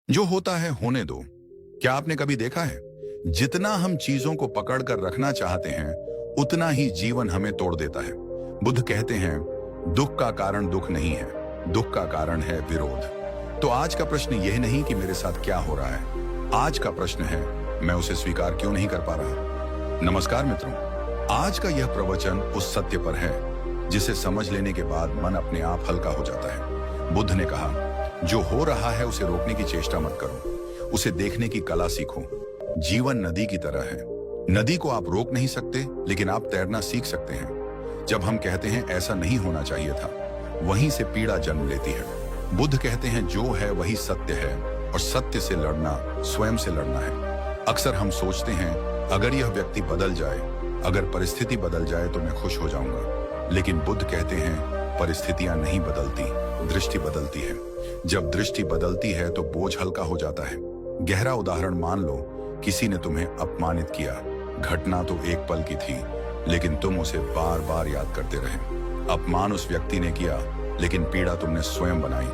जो होता है होने दो। क्या आपने कभी देखा है, जितना हम चीजों को पकड़ कर रखना चाहते हैं उतना ही जीवन हमें तोड़ देता है। बुद्ध कहते हैं, दुख का कारण दुख नहीं है, दुख का कारण है विरोध। तो आज का प्रश्न यह नहीं कि मेरे साथ क्या हो रहा है, आज का प्रश्न है मैं उसे स्वीकार क्यों नहीं कर पा रहा। नमस्कार मित्रों, आज का यह प्रवचन उस सत्य पर है जिसे समझ लेने के बाद मन अपने आप हल्का हो जाता है। बुद्ध ने कहा, जो हो रहा है उसे रोकने की चेष्टा मत करो, उसे देखने की कला सीखो। जीवन नदी की तरह है, नदी को आप रोक नहीं सकते लेकिन आप तैरना सीख सकते हैं। जब हम कहते हैं ऐसा नहीं होना चाहिए था, वहीं से पीड़ा जन्म लेती है। बुद्ध कहते हैं जो है वही सत्य है और सत्य से लड़ना स्वयं से लड़ना है। अक्सर हम सोचते हैं अगर यह व्यक्ति बदल जाए, अगर परिस्थिति बदल जाए तो मैं खुश हो जाऊंगा। लेकिन बुद्ध कहते हैं परिस्थितियां नहीं बदलती, दृष्टि बदलती है। जब दृष्टि बदलती है तो बोझ हल्का हो जाता है। गहरा उदाहरण मान लो, किसी ने तुम्हें अपमानित किया। घटना तो एक पल की थी लेकिन तुम उसे बार बार याद करते रहे। अपमान उस व्यक्ति ने किया लेकिन पीड़ा तुमने स्वयं बनाई।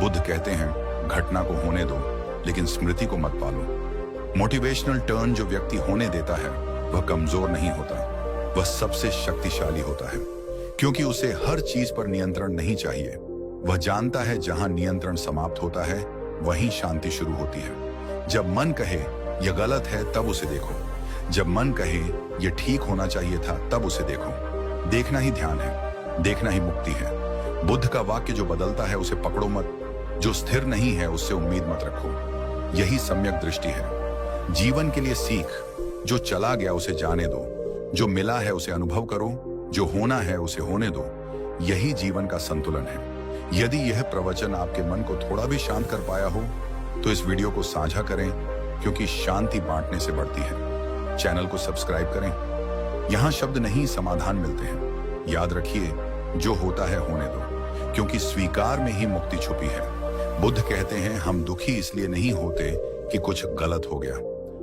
बुद्ध कहते हैं घटना को होने दो लेकिन स्मृति को मत पालो। मोटिवेशनल टर्न जो व्यक्ति होने देता है वह कमजोर नहीं होता, वह सबसे शक्तिशाली होता है, क्योंकि उसे हर चीज पर नियंत्रण नहीं चाहिए। वह जानता है जहां नियंत्रण समाप्त होता है वहीं शांति शुरू होती है। जब मन कहे यह गलत है तब उसे देखो, जब मन कहे यह ठीक होना चाहिए था तब उसे देखो। देखना ही ध्यान है, देखना ही मुक्ति है। बुद्ध का वाक्य जो बदलता है उसे पकड़ो मत, जो स्थिर नहीं है उससे उम्मीद मत रखो। यही सम्यक दृष्टि है। जीवन के लिए सीख, जो चला गया उसे जाने दो, जो मिला है उसे अनुभव करो, जो होना है उसे होने दो। यही जीवन का संतुलन है। यदि यह प्रवचन आपके मन को थोड़ा भी शांत कर पाया हो तो इस वीडियो को साझा करें, क्योंकि शांति बांटने से बढ़ती है। चैनल को सब्सक्राइब करें। यहां शब्द नहीं समाधान मिलते हैं। याद रखिए, जो होता है होने दो, क्योंकि स्वीकार में ही मुक्ति छुपी है। बुद्ध कहते हैं हम दुखी इसलिए नहीं होते कि कुछ गलत हो गया,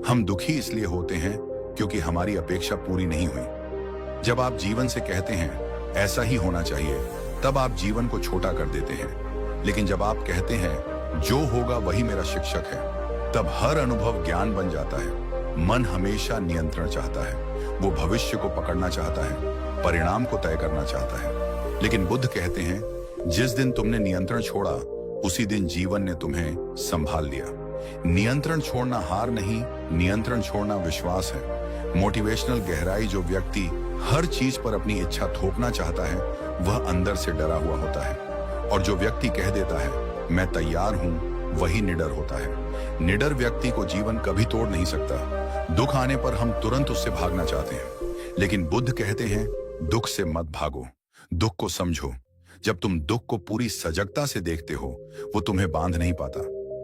हम दुखी इसलिए होते हैं क्योंकि हमारी अपेक्षा पूरी नहीं हुई। जब आप जीवन से कहते हैं ऐसा ही होना चाहिए, तब आप जीवन को छोटा कर देते हैं। लेकिन जब आप कहते हैं जो होगा वही मेरा शिक्षक है, तब हर अनुभव ज्ञान बन जाता है। मन हमेशा नियंत्रण चाहता है, वो भविष्य को पकड़ना चाहता है, परिणाम को तय करना चाहता है। लेकिन बुद्ध कहते हैं जिस दिन तुमने नियंत्रण छोड़ा उसी दिन जीवन ने तुम्हें संभाल लिया। नियंत्रण छोड़ना हार नहीं, नियंत्रण छोड़ना विश्वास है। मोटिवेशनल गहराई जो व्यक्ति हर चीज पर अपनी इच्छा थोपना चाहता है वह अंदर से डरा हुआ होता है, और जो व्यक्ति कह देता है मैं तैयार हूं वही निडर होता है। निडर व्यक्ति को जीवन कभी तोड़ नहीं सकता। दुख आने पर हम तुरंत उससे भागना चाहते हैं, लेकिन बुद्ध कहते हैं दुख से मत भागो, दुख को समझो। जब तुम दुख को पूरी सजगता से देखते हो वो तुम्हें बांध नहीं पाता।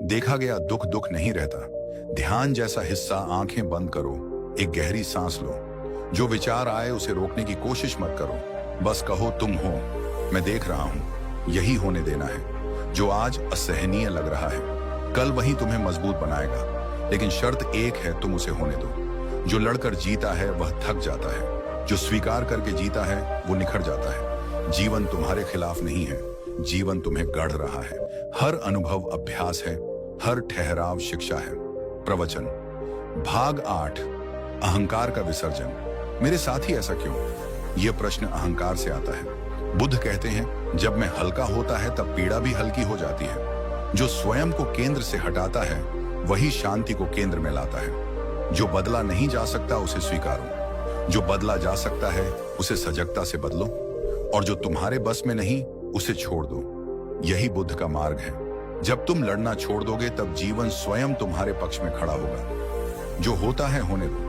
देखा गया दुख दुख नहीं रहता। ध्यान जैसा हिस्सा, आंखें बंद करो, एक गहरी सांस लो। जो विचार आए उसे रोकने की कोशिश मत करो, बस कहो तुम हो, मैं देख रहा हूं। यही होने देना है। जो आज असहनीय लग रहा है कल वही तुम्हें मजबूत बनाएगा। लेकिन शर्त एक है, तुम उसे होने दो। जो लड़कर जीता है वह थक जाता है, जो स्वीकार करके जीता है वो निखर जाता है। जीवन तुम्हारे खिलाफ नहीं है, जीवन तुम्हें गढ़ रहा है। हर अनुभव अभ्यास है, हर ठहराव शिक्षा है। प्रवचन भाग 8, अहंकार का विसर्जन। मेरे साथ ही ऐसा क्यों? यह प्रश्न अहंकार से आता है। बुद्ध कहते हैं जब मैं हल्का होता है तब पीड़ा भी हल्की हो जाती है। जो स्वयं को केंद्र से हटाता है वही शांति को केंद्र में लाता है। जो बदला नहीं जा सकता उसे स्वीकारो, जो बदला जा सकता है उसे सजगता से बदलो, और जो तुम्हारे बस में नहीं उसे छोड़ दो। यही बुद्ध का मार्ग है। जब तुम लड़ना छोड़ दोगे तब जीवन स्वयं तुम्हारे पक्ष में खड़ा होगा। जो होता है होने दो।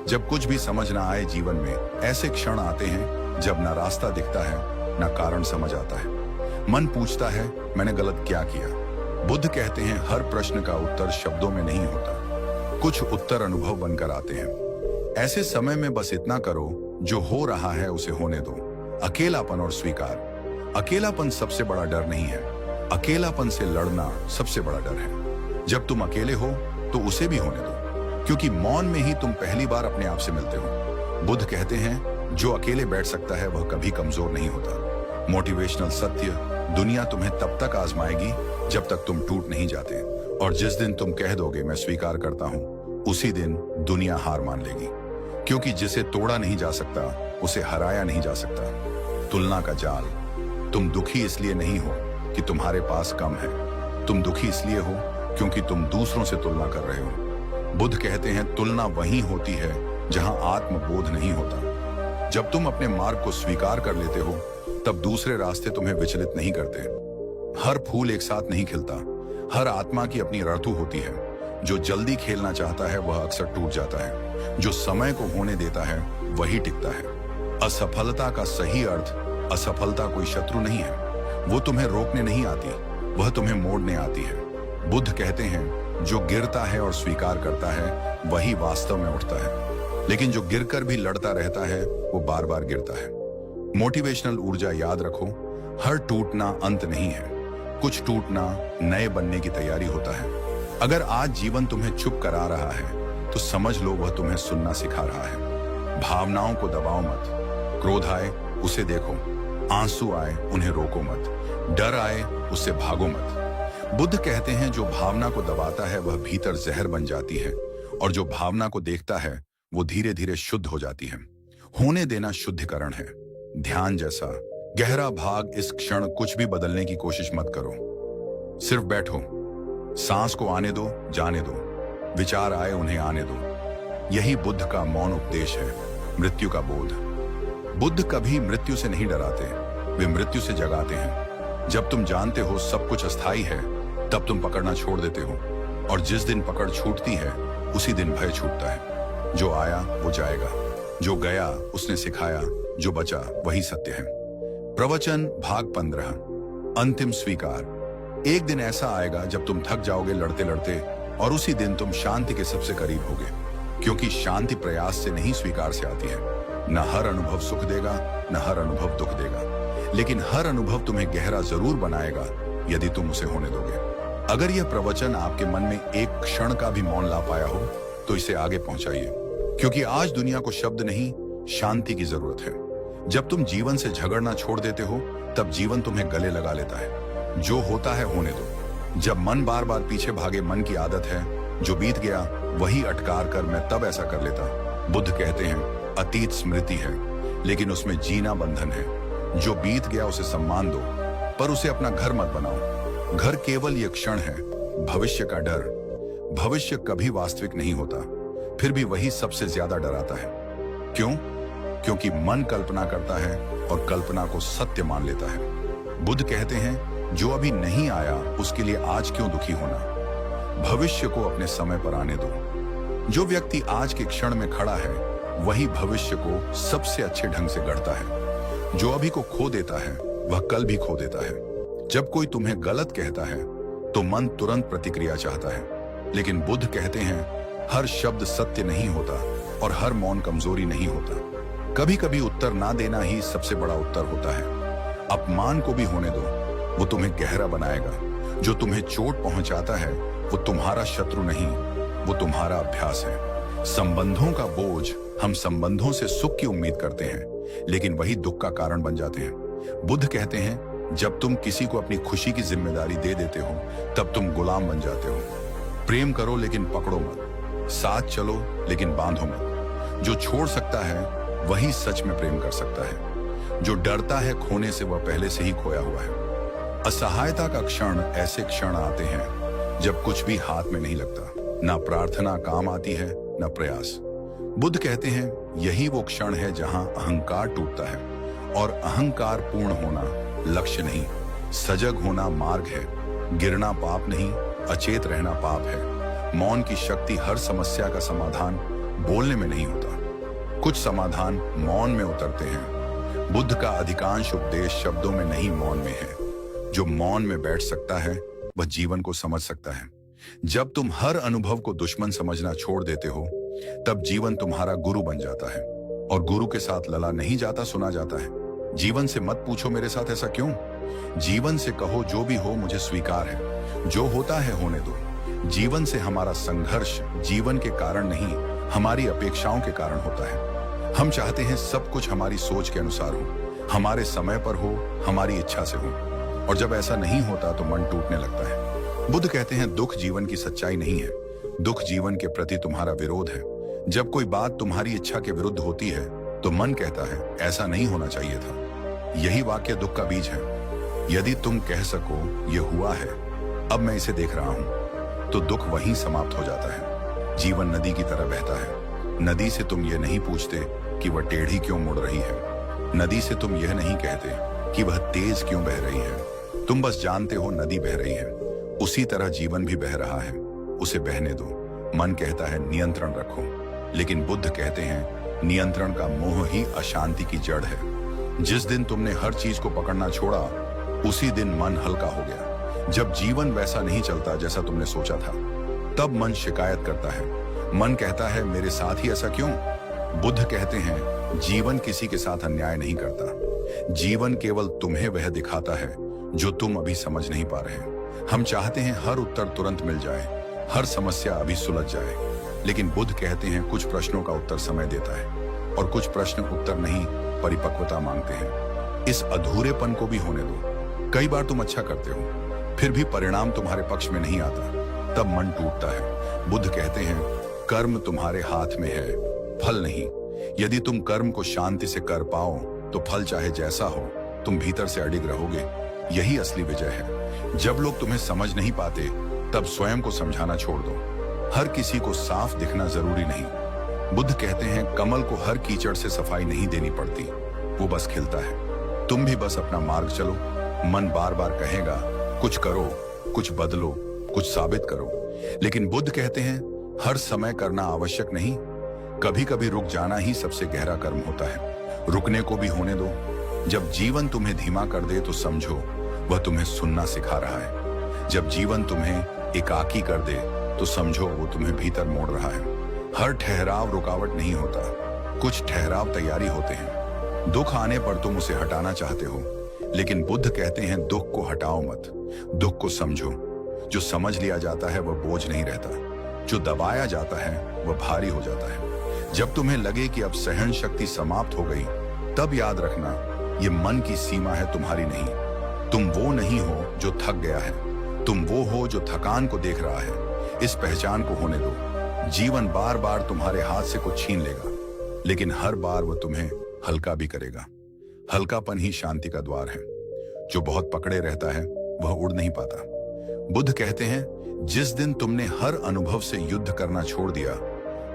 जब कुछ भी समझ ना आए जीवन में, ऐसे क्षण आते हैं जब ना रास्ता दिखता है ना कारण समझ आता है। मन पूछता है मैंने गलत क्या किया। बुद्ध कहते हैं हर प्रश्न का उत्तर शब्दों में नहीं होता, कुछ उत्तर अनुभव बनकर आते हैं। ऐसे समय में बस इतना करो, जो हो रहा है उसे होने दो। अकेलापन और स्वीकार। अकेलापन सबसे बड़ा डर नहीं है, अकेलापन से लड़ना सबसे बड़ा डर है। जब तुम अकेले हो तो उसे भी होने दो, क्योंकि मौन में ही तुम पहली बार अपने आप से मिलते हो। बुद्ध कहते हैं जो अकेले बैठ सकता है वह कभी कमजोर नहीं होता। मोटिवेशनल सत्य, दुनिया तुम्हें तब तक आजमाएगी जब तक तुम टूट नहीं जाते, और जिस दिन तुम कह दोगे मैं स्वीकार करता हूं, उसी दिन दुनिया हार मान लेगी। क्योंकि जिसे तोड़ा नहीं जा सकता उसे हराया नहीं जा सकता। तुलना का जाल। तुम दुखी इसलिए नहीं हो कि तुम्हारे पास कम है, तुम दुखी इसलिए हो क्योंकि तुम दूसरों से तुलना कर रहे हो। बुद्ध कहते हैं तुलना वहीं होती है जहां आत्मबोध नहीं होता। जब तुम अपने मार्ग को स्वीकार कर लेते हो तब दूसरे रास्ते तुम्हें विचलित नहीं करते। हर फूल एक साथ नहीं खिलता, हर आत्मा की अपनी ऋतु होती है। जो जल्दी खेलना चाहता है वह अक्सर टूट जाता है, जो समय को होने देता है वही टिकता है। असफलता का सही अर्थ, असफलता कोई शत्रु नहीं है, वो तुम्हें रोकने नहीं आती, वह तुम्हें मोड़ने आती है। बुद्ध कहते हैं जो गिरता है और स्वीकार करता है वही वास्तव में उठता है, लेकिन जो गिरकर भी लड़ता रहता है वो बार बार गिरता है। मोटिवेशनल ऊर्जा याद रखो, हर टूटना अंत नहीं है, कुछ टूटना नए बनने की तैयारी होता है। अगर आज जीवन तुम्हें चुप करा रहा है तो समझ लो वह तुम्हें सुनना सिखा रहा है। भावनाओं को दबाओ मत, क्रोध आए उसे देखो, आंसू आए उन्हें रोको मत, डर आए उससे भागो मत। बुद्ध कहते हैं जो भावना को दबाता है वह भीतर जहर बन जाती है, और जो भावना को देखता है वो धीरे धीरे शुद्ध हो जाती है। होने देना शुद्धिकरण है। ध्यान जैसा गहरा भाग। इस क्षण कुछ भी बदलने की कोशिश मत करो, सिर्फ बैठो, सांस को आने दो, जाने दो, विचार आए उन्हें आने दो। यही बुद्ध का मौन उपदेश है, मृत्यु का बोध। बुद्ध कभी मृत्यु से नहीं डराते, वे मृत्यु से जगाते हैं। जब तुम जानते हो सब कुछ अस्थायी है तब तुम पकड़ना छोड़ देते हो, और जिस दिन पकड़ छूटती है उसी दिन भय छूटता है। जो आया वो जाएगा, जो गया उसने सिखाया, जो बचा वही सत्य है। प्रवचन भाग 15। अंतिम स्वीकार। एक दिन ऐसा आएगा जब तुम थक जाओगे लड़ते लड़ते, और उसी दिन तुम शांति के सबसे करीब होगे, क्योंकि शांति प्रयास से नहीं स्वीकार से आती है। न हर अनुभव सुख देगा, न हर अनुभव दुख देगा, लेकिन हर अनुभव तुम्हें गहरा जरूर बनाएगा यदि तुम उसे होने दोगे। अगर यह प्रवचन आपके मन में एक क्षण का भी मौन ला पाया हो तो इसे आगे पहुंचाइए, क्योंकि आज दुनिया को शब्द नहीं शांति की जरूरत है। जब तुम जीवन से झगड़ना छोड़ देते हो तब जीवन तुम्हें गले लगा लेता है। जो होता है होने दो। जब मन बार बार पीछे भागे, मन की आदत है, जो बीत गया वही अटकार कर मैं तब ऐसा कर लेता। बुद्ध कहते हैं अतीत स्मृति है, लेकिन उसमें जीना बंधन है। जो बीत गया उसे सम्मान दो, पर उसे अपना घर मत बनाओ। घर केवल ये क्षण है, भविष्य का डर। भविष्य कभी वास्तविक नहीं होता, फिर भी वही सबसे ज्यादा डराता है। क्यों? क्योंकि मन कल्पना करता है और कल्पना को सत्य मान लेता है। बुद्ध कहते हैं जो अभी नहीं आया उसके लिए आज क्यों दुखी होना, भविष्य को अपने समय पर आने दो। जो व्यक्ति आज के क्षण में खड़ा है वही भविष्य को सबसे अच्छे ढंग से गढ़ता है। जो अभी को खो देता है वह कल भी खो देता है। जब कोई तुम्हें गलत कहता है तो मन तुरंत प्रतिक्रिया चाहता है, लेकिन बुद्ध कहते हैं हर शब्द सत्य नहीं होता और हर मौन कमजोरी नहीं होता। कभी कभी उत्तर ना देना ही सबसे बड़ा उत्तर होता है। अपमान को भी होने दो, वो तुम्हें गहरा बनाएगा। जो तुम्हें चोट पहुंचाता है वो तुम्हारा शत्रु नहीं, वो तुम्हारा अभ्यास है। संबंधों का बोझ। हम संबंधों से सुख की उम्मीद करते हैं, लेकिन वही दुख का कारण बन जाते हैं। बुद्ध कहते हैं जब तुम किसी को अपनी खुशी की जिम्मेदारी दे देते हो तब तुम गुलाम बन जाते हो। प्रेम करो लेकिन पकड़ो मत, साथ चलो लेकिन बांधो मत। जो छोड़ सकता है वही सच में प्रेम कर सकता है। जो डरता है खोने से वह पहले से ही खोया हुआ है। असहायता का क्षण। ऐसे क्षण आते हैं जब कुछ भी हाथ में नहीं लगता, ना प्रार्थना काम आती है ना प्रयास। बुद्ध कहते हैं यही वो क्षण है जहां अहंकार टूटता है, और अहंकार पूर्ण होना लक्ष्य नहीं, सजग होना मार्ग है। गिरना पाप नहीं, अचेत रहना पाप है। मौन की शक्ति। हर समस्या का समाधान बोलने में नहीं होता, कुछ समाधान मौन में उतरते हैं। बुद्ध का अधिकांश उपदेश शब्दों में नहीं मौन में है। जो मौन में बैठ सकता है वह जीवन को समझ सकता है। जब तुम हर अनुभव को दुश्मन समझना छोड़ देते हो तब जीवन तुम्हारा गुरु बन जाता है, और गुरु के साथ लला नहीं जाता, सुना जाता है। जीवन से मत पूछो मेरे साथ ऐसा क्यों, जीवन से कहो जो भी हो मुझे स्वीकार है, जो होता है होने दो। जीवन से हमारा संघर्ष जीवन के कारण नहीं, हमारी अपेक्षाओं के कारण होता है। हम चाहते हैं सब कुछ हमारी सोच के अनुसार हो, हमारे समय पर हो, हमारी इच्छा से हो, और जब ऐसा नहीं होता तो मन टूटने लगता है। बुद्ध कहते हैं दुख जीवन की सच्चाई नहीं है, दुख जीवन के प्रति तुम्हारा विरोध है। जब कोई बात तुम्हारी इच्छा के विरुद्ध होती है तो मन कहता है ऐसा नहीं होना चाहिए था। यही वाक्य दुख का बीज है। यदि तुम कह सको ये हुआ है, अब मैं इसे देख रहा हूं, तो दुख वहीं समाप्त हो जाता है। जीवन नदी की तरह बहता है। नदी से तुम ये नहीं पूछते कि वह टेढ़ी क्यों मुड़ रही है। नदी से तुम यह नहीं कहते कि वह तेज क्यों बह रही है। तुम बस जानते हो नदी बह रही है। उसी तरह जीवन भी बह रहा है, उसे बहने दो। मन कहता है नियंत्रण रखो, लेकिन बुद्ध कहते हैं नियंत्रण का मोह ही अशांति की जड़ है। जिस दिन तुमने हर चीज को पकड़ना छोड़ा, उसी दिन मन हल्का हो गया। जब जीवन वैसा नहीं चलता जैसा तुमने सोचा था, तब मन शिकायत करता है। मन कहता है मेरे साथ ही ऐसा क्यों। बुद्ध कहते हैं जीवन किसी के साथ अन्याय नहीं करता। जीवन केवल तुम्हें वह दिखाता है जो तुम अभी समझ नहीं पा रहे। हम चाहते हैं हर उत्तर तुरंत मिल जाए, हर समस्या अभी सुलझ जाए, लेकिन बुद्ध कहते हैं कुछ प्रश्नों का उत्तर समय देता है और कुछ प्रश्न उत्तर नहीं, परिपक्वता मांगते हैं। इस अधूरेपन को भी होने दो। कई बार तुम अच्छा करते हो, फिर भी परिणाम तुम्हारे पक्ष में नहीं आता, तब मन टूटता है। बुद्ध कहते हैं कर्म तुम्हारे हाथ में है, फल नहीं। यदि तुम कर्म को शांति से कर पाओ तो फल चाहे जैसा हो, तुम भीतर से अडिग रहोगे। यही असली विजय है। जब लोग तुम्हें समझ नहीं पाते, तब स्वयं को समझाना छोड़ दो। हर किसी को साफ दिखना जरूरी नहीं। बुद्ध कहते हैं कमल को हर कीचड़ से सफाई नहीं देनी पड़ती, वो बस खिलता है। तुम भी बस अपना मार्ग चलो। मन बार बार कहेगा कुछ करो, कुछ बदलो, कुछ साबित करो, लेकिन बुद्ध कहते हैं हर समय करना आवश्यक नहीं। कभी कभी रुक जाना ही सबसे गहरा कर्म होता है। रुकने को भी होने दो। जब जीवन तुम्हें धीमा कर दे तो समझो वह तुम्हें सुनना सिखा रहा है। जब जीवन तुम्हें एकाकी कर दे तो समझो वो तुम्हें भीतर मोड़ रहा है। हर ठहराव रुकावट नहीं होता, कुछ ठहराव तैयारी होते हैं। दुख आने पर तुम उसे हटाना चाहते हो, लेकिन बुद्ध कहते हैं दुख को हटाओ मत, दुख को समझो। जो समझ लिया जाता है वह बोझ नहीं रहता, जो दबाया जाता है वह भारी हो जाता है। जब तुम्हें लगे कि अब सहन शक्ति समाप्त हो गई, तब याद रखना ये मन की सीमा है, तुम्हारी नहीं। तुम वो नहीं हो जो थक गया है, तुम वो हो जो थकान को देख रहा है। इस पहचान को होने दो। जीवन बार बार तुम्हारे हाथ से कुछ छीन लेगा, लेकिन हर बार वो तुम्हें हल्का भी करेगा। हल्कापन ही शांति का द्वार है। जो बहुत पकड़े रहता है वह उड़ नहीं पाता। बुद्ध कहते हैं जिस दिन तुमने हर अनुभव से युद्ध करना छोड़ दिया,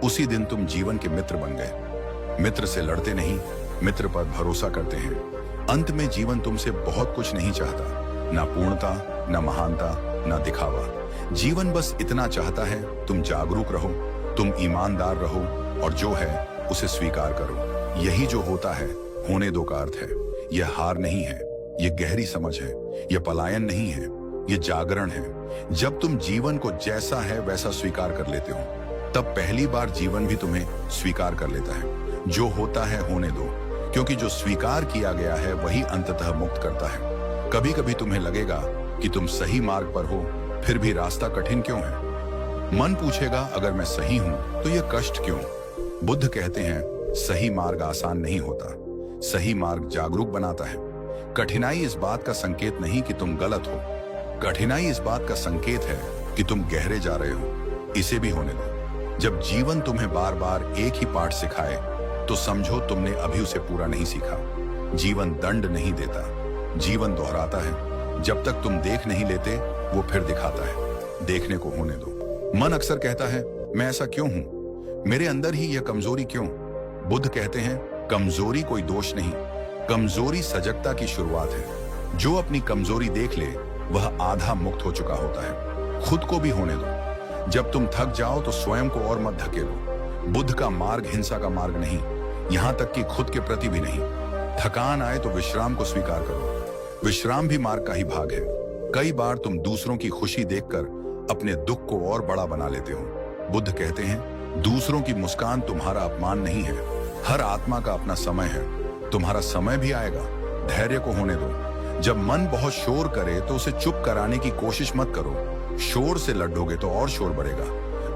उसी दिन तुम जीवन के मित्र बन गए। मित्र से लड़ते नहीं, मित्र पर भरोसा करते हैं। अंत में जीवन तुमसे बहुत कुछ नहीं चाहता, ना पूर्णता, ना महानता, ना दिखावा। जीवन बस इतना चाहता है तुम जागरूक रहो, तुम ईमानदार रहो और जो है उसे स्वीकार करो। यही जो होता है होने दो का अर्थ है। यह हार नहीं है, यह गहरी समझ है। यह पलायन नहीं है, यह जागरण है। जब तुम जीवन को जैसा है वैसा स्वीकार कर लेते हो, तब पहली बार जीवन भी तुम्हें स्वीकार कर लेता है। जो होता है होने दो, क्योंकि जो स्वीकार किया गया है वही अंततः मुक्त करता है। कभी कभी तुम्हें लगेगा कि तुम सही मार्ग पर हो, फिर भी रास्ता कठिन क्यों है। मन पूछेगा अगर मैं सही हूं तो यह कष्ट क्यों। बुद्ध कहते हैं सही मार्ग आसान नहीं होता, सही मार्ग जागरूक बनाता है। कठिनाई इस बात का संकेत नहीं कि तुम गलत हो, कठिनाई इस बात का संकेत है कि तुम गहरे जा रहे हो। इसे भी होने दो। जब जीवन तुम्हें बार बार एक ही पाठ सिखाए तो समझो तुमने अभी उसे पूरा नहीं सीखा। जीवन दंड नहीं देता, जीवन दोहराता है। जब तक तुम देख नहीं लेते वो फिर दिखाता है। देखने को होने दो। मन अक्सर कहता है मैं ऐसा क्यों हूं, मेरे अंदर ही यह कमजोरी क्यों। बुद्ध कहते हैं कमजोरी कोई दोष नहीं, कमजोरी सजगता की शुरुआत है। जो अपनी कमजोरी देख ले वह आधा मुक्त हो चुका होता है। खुद को भी होने दो। जब तुम थक जाओ तो स्वयं को और मत धकेलो। बुद्ध का मार्ग हिंसा का मार्ग नहीं, यहां तक कि खुद के प्रति भी नहीं। थकान आए तो विश्राम को स्वीकार करो। विश्राम भी मार्ग का ही भाग है। कई बार तुम दूसरों की खुशी देखकर अपने दुख को और बड़ा बना लेते हो। बुद्ध कहते हैं दूसरों की मुस्कान तुम्हारा अपमान नहीं है। हर आत्मा का अपना समय है, तुम्हारा समय भी आएगा। धैर्य को होने दो। जब मन बहुत शोर करे तो उसे चुप कराने की कोशिश मत करो। शोर से लड़ोगे तो और शोर बढ़ेगा।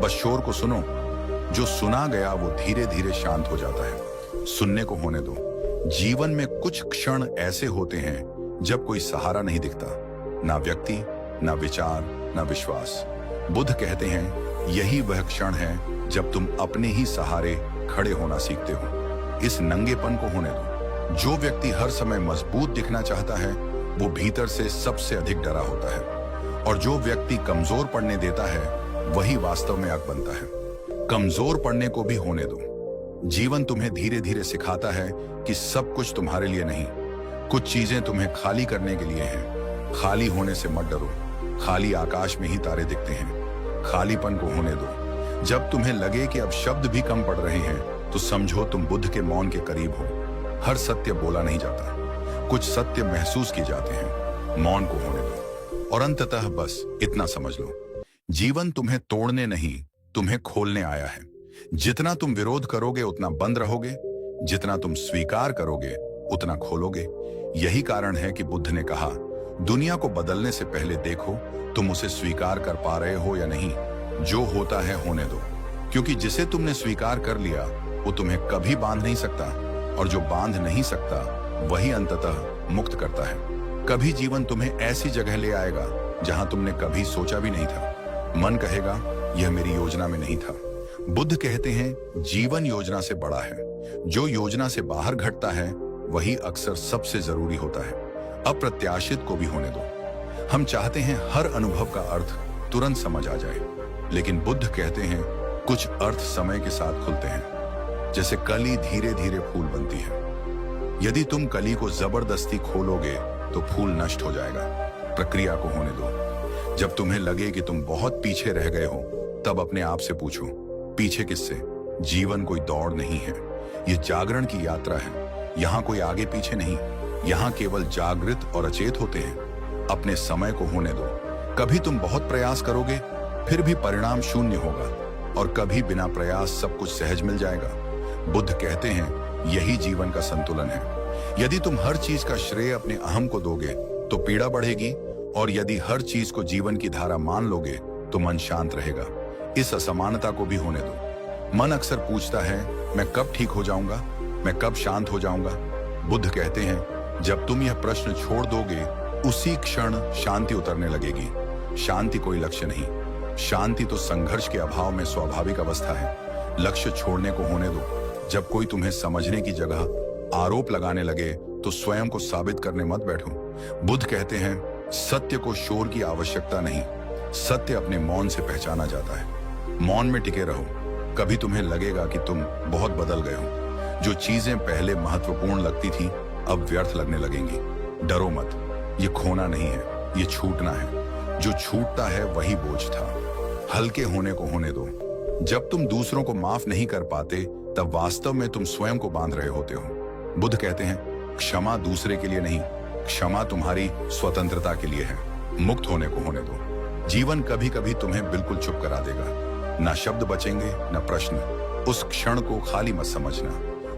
बस शोर को सुनो। जो सुना गया वो धीरे धीरे शांत हो जाता है। सुनने को होने दो। जीवन में कुछ क्षण ऐसे होते हैं जब कोई सहारा नहीं दिखता, ना व्यक्ति, ना विचार, न विश्वास। बुद्ध कहते हैं यही वह क्षण है जब तुम अपने ही सहारे खड़े होना सीखते हो। इस नंगेपन को होने दो। जो व्यक्ति हर समय मजबूत दिखना चाहता है वो भीतर से सबसे अधिक डरा होता है, और जो व्यक्ति कमजोर पड़ने देता है वही वास्तव में आग बनता है। कमजोर पड़ने को भी होने दो। जीवन तुम्हें धीरे धीरे सिखाता है कि सब कुछ तुम्हारे लिए नहीं, कुछ चीजें तुम्हें खाली करने के लिए हैं। खाली होने से मत डरो। खाली आकाश में ही तारे दिखते हैं। खालीपन को होने दो। जब तुम्हें लगे कि अब शब्द भी कम पड़ रहे हैं तो समझो तुम बुद्ध के मौन के करीब हो। हर सत्य बोला नहीं जाता, कुछ सत्य महसूस किए जाते हैं। मौन को होने दो और अंततः बस इतना समझ लो, जीवन तुम्हें तोड़ने नहीं, तुम्हें खोलने आया है। जितना तुम विरोध करोगे उतना बंद रहोगे, जितना तुम स्वीकार करोगे उतना खोलोगे। यही कारण है कि बुद्ध ने कहा, दुनिया को बदलने से पहले देखो तुम उसे स्वीकार कर पा रहे हो या नहीं। जो होता है होने दो, क्योंकि जिसे तुमने स्वीकार कर लिया वो तुम्हें कभी बांध नहीं सकता, और जो बांध नहीं सकता वही अंततः मुक्त करता है। कभी जीवन तुम्हें ऐसी जगह ले आएगा जहां तुमने कभी सोचा भी नहीं था। मन कहेगा यह मेरी योजना में नहीं था। बुद्ध कहते हैं जीवन योजना से बड़ा है। जो योजना से बाहर घटता है वही अक्सर सबसे जरूरी होता है। अप्रत्याशित को भी होने दो। हम चाहते हैं हर अनुभव का अर्थ तुरंत समझ आ जाए, लेकिन बुद्ध कहते हैं कुछ अर्थ समय के साथ खुलते हैं, जैसे कली धीरे धीरे फूल बनती है। यदि तुम कली को जबरदस्ती खोलोगे तो फूल नष्ट हो जाएगा। प्रक्रिया को होने दो। जब तुम्हें लगे कि तुम बहुत पीछे रह गए हो तब अपने आप से पूछो, पीछे किससे? जीवन कोई दौड़ नहीं है, ये जागरण की यात्रा है। यहाँ कोई आगे पीछे नहीं, यहाँ केवल जागृत और अचेत होते हैं। अपने समय को होने दो। कभी तुम बहुत प्रयास करोगे फिर भी परिणाम शून्य होगा, और कभी बिना प्रयास सब कुछ सहज मिल जाएगा। बुद्ध कहते हैं यही जीवन का संतुलन है। यदि तुम हर चीज का श्रेय अपने अहम को दोगे तो पीड़ा बढ़ेगी, और यदि हर चीज को जीवन की धारा मान लोगे तो मन शांत रहेगा। इस असमानता को भी होने दो। मन अक्सर पूछता है मैं कब ठीक हो जाऊंगा, मैं कब शांत हो जाऊंगा। बुद्ध कहते हैं जब तुम यह प्रश्न छोड़ दोगे उसी क्षण शांति उतरने लगेगी। शांति कोई लक्ष्य नहीं, शांति तो संघर्ष के अभाव में स्वाभाविक अवस्था है। लक्ष्य छोड़ने को होने दो। जब कोई तुम्हें समझने की जगह आरोप लगाने लगे तो स्वयं को साबित करने मत बैठो। बुद्ध कहते हैं सत्य को शोर की आवश्यकता नहीं, सत्य अपने मौन से पहचाना जाता है। मौन में टिके रहो। कभी तुम्हें लगेगा कि तुम बहुत बदल गए हो। जो चीजें पहले महत्वपूर्ण लगती थी अब व्यर्थ लगने लगेंगी। डरो मत, ये खोना नहीं है, ये छूटना है। जो छूटता है वही बोझ था। हल्के होने को होने दो। जब तुम दूसरों को माफ नहीं कर पाते तब वास्तव में तुम स्वयं को बांध रहे होते हो। बुद्ध कहते हैं क्षमा दूसरे के लिए नहीं, क्षमा तुम्हारी स्वतंत्रता के लिए है। मुक्त होने को होने दो। जीवन कभी कभी तुम्हें बिल्कुल चुप करा देगा। ना शब्द बचेंगे न प्रश्न। उस क्षण को खाली मत समझना।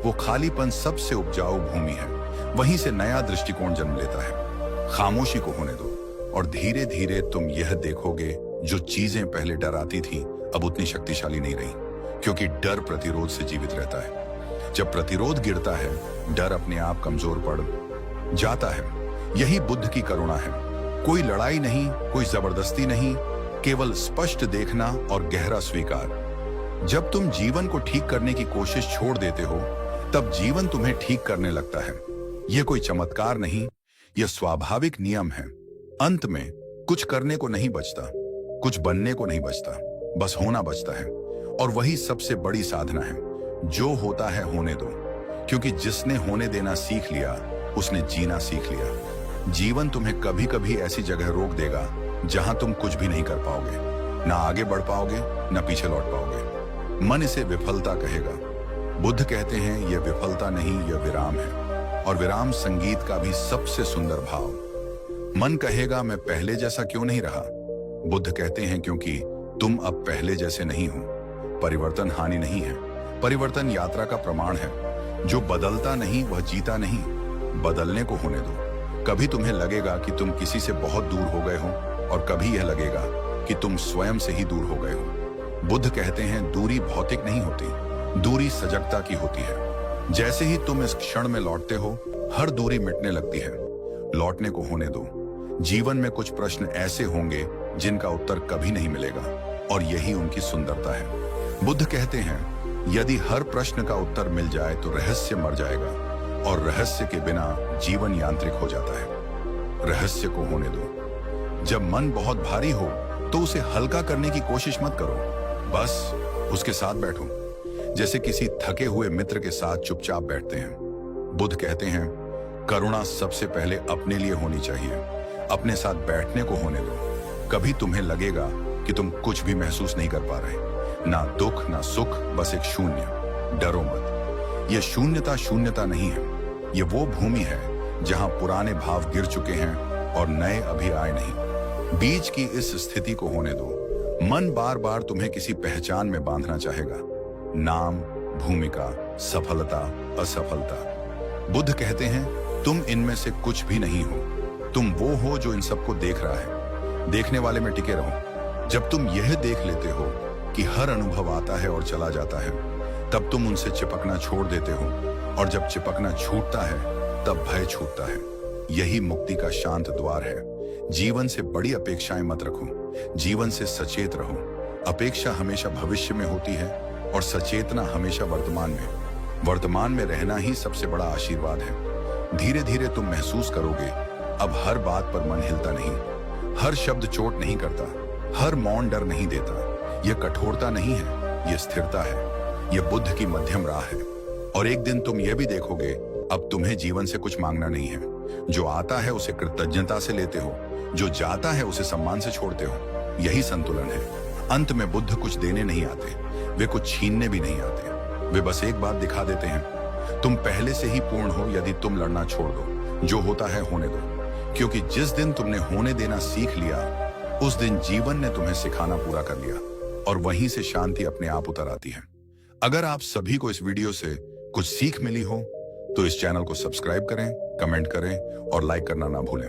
वो खालीपन सबसे उपजाऊ भूमि है, वहीं से नया दृष्टिकोण जन्म लेता है। खामोशी को होने दो और धीरे धीरे तुम यह देखोगे जो चीजें पहले डराती थी अब उतनी शक्तिशाली नहीं रही, क्योंकि डर प्रतिरोध से जीवित रहता है। जब प्रतिरोध गिरता है डर अपने आप कमजोर पड़ जाता है। यही बुद्ध की करुणा है। कोई लड़ाई नहीं, कोई जबरदस्ती नहीं, केवल स्पष्ट देखना और गहरा स्वीकार। जब तुम जीवन को ठीक करने की कोशिश छोड़ देते हो तब जीवन तुम्हें ठीक करने लगता है। यह कोई चमत्कार नहीं, यह स्वाभाविक नियम है। अंत में कुछ करने को नहीं बचता, कुछ बनने को नहीं बचता, बस होना बचता है। और वही सबसे बड़ी साधना है। जो होता है होने दो, क्योंकि जिसने होने देना सीख लिया उसने जीना सीख लिया। जीवन तुम्हें कभी कभी ऐसी जगह रोक देगा जहां तुम कुछ भी नहीं कर पाओगे, ना आगे बढ़ पाओगे ना पीछे लौट पाओगे। मन इसे विफलता कहेगा। बुद्ध कहते हैं यह विफलता नहीं, यह विराम है, और विराम संगीत का भी सबसे सुंदर भाव। मन कहेगा मैं पहले जैसा क्यों नहीं रहा। बुद्ध कहते हैं क्योंकि तुम अब पहले जैसे नहीं हो। परिवर्तन हानि नहीं है, परिवर्तन यात्रा का प्रमाण है। जो बदलता नहीं वह जीता नहीं। बदलने को होने दो। कभी तुम्हें लगेगा कि तुम किसी से बहुत दूर हो गए हो, और कभी यह लगेगा कि तुम स्वयं से ही दूर हो गए हो। बुद्ध कहते हैं दूरी भौतिक नहीं होती, दूरी सजगता की होती है। जैसे ही तुम इस क्षण में लौटते हो हर दूरी मिटने लगती है। लौटने को होने दो। जीवन में कुछ प्रश्न ऐसे होंगे जिनका उत्तर कभी नहीं मिलेगा, और यही उनकी सुंदरता है। बुद्ध कहते हैं, यदि हर प्रश्न का उत्तर मिल जाए तो रहस्य मर जाएगा, और रहस्य के बिना जीवन यांत्रिक हो जाता है। रहस्य को होने दो। जब मन बहुत भारी हो तो उसे हल्का करने की कोशिश मत करो, बस उसके साथ बैठो, जैसे किसी थके हुए मित्र के साथ चुपचाप बैठते हैं। बुद्ध कहते हैं, करुणा सबसे पहले अपने लिए होनी चाहिए। अपने साथ बैठने को होने दो। कभी तुम्हें लगेगा कि तुम कुछ भी महसूस नहीं कर पा रहे, ना दुख ना सुख, बस एक शून्य। डरो मत, यह शून्यता शून्यता नहीं है, ये वो भूमि है जहां पुराने भाव गिर चुके हैं और नए अभी आए नहीं। बीच की इस स्थिति को होने दो। मन बार बार तुम्हें किसी पहचान में बांधना चाहेगा, नाम, भूमिका, सफलता, असफलता। बुद्ध कहते हैं, तुम इनमें से कुछ भी नहीं हो। तुम वो हो जो इन सबको देख रहा है। देखने वाले में टिके रहो। जब तुम यह देख लेते हो कि हर अनुभव आता है और चला जाता है, तब तुम उनसे चिपकना छोड़ देते हो, और जब चिपकना छूटता है तब भय छूटता है। यही मुक्ति का शांत द्वार है। जीवन से बड़ी अपेक्षाएं मत रखो, जीवन से सचेत रहो। अपेक्षा हमेशा भविष्य में होती है और सचेतना हमेशा वर्तमान में। वर्तमान में रहना ही सबसे बड़ा आशीर्वाद है। धीरे धीरे तुम महसूस करोगे, अब हर बात पर मन हिलता नहीं, हर शब्द चोट नहीं करता, हर मौन डर नहीं देता। यह कठोरता नहीं है, यह स्थिरता है, यह बुद्ध की मध्यम राह है। और एक दिन तुम यह भी देखोगे, अब तुम्हें जीवन से कुछ मांगना नहीं है। जो आता है उसे कृतज्ञता से लेते हो, जो जाता है उसे सम्मान से छोड़ते हो। यही संतुलन है। अंत में बुद्ध कुछ देने नहीं आते, वे कुछ छीनने भी नहीं आते। वे बस एक बात दिखा देते हैं, तुम पहले से ही पूर्ण हो यदि तुम लड़ना छोड़ दो। जो होता है होने दो, क्योंकि जिस दिन तुमने होने देना सीख लिया, उस दिन जीवन ने तुम्हें सिखाना पूरा कर लिया, और वहीं से शांति अपने आप उतर आती है। अगर आप सभी को इस वीडियो से कुछ सीख मिली हो तो इस चैनल को सब्सक्राइब करें, कमेंट करें और लाइक करना ना भूलें।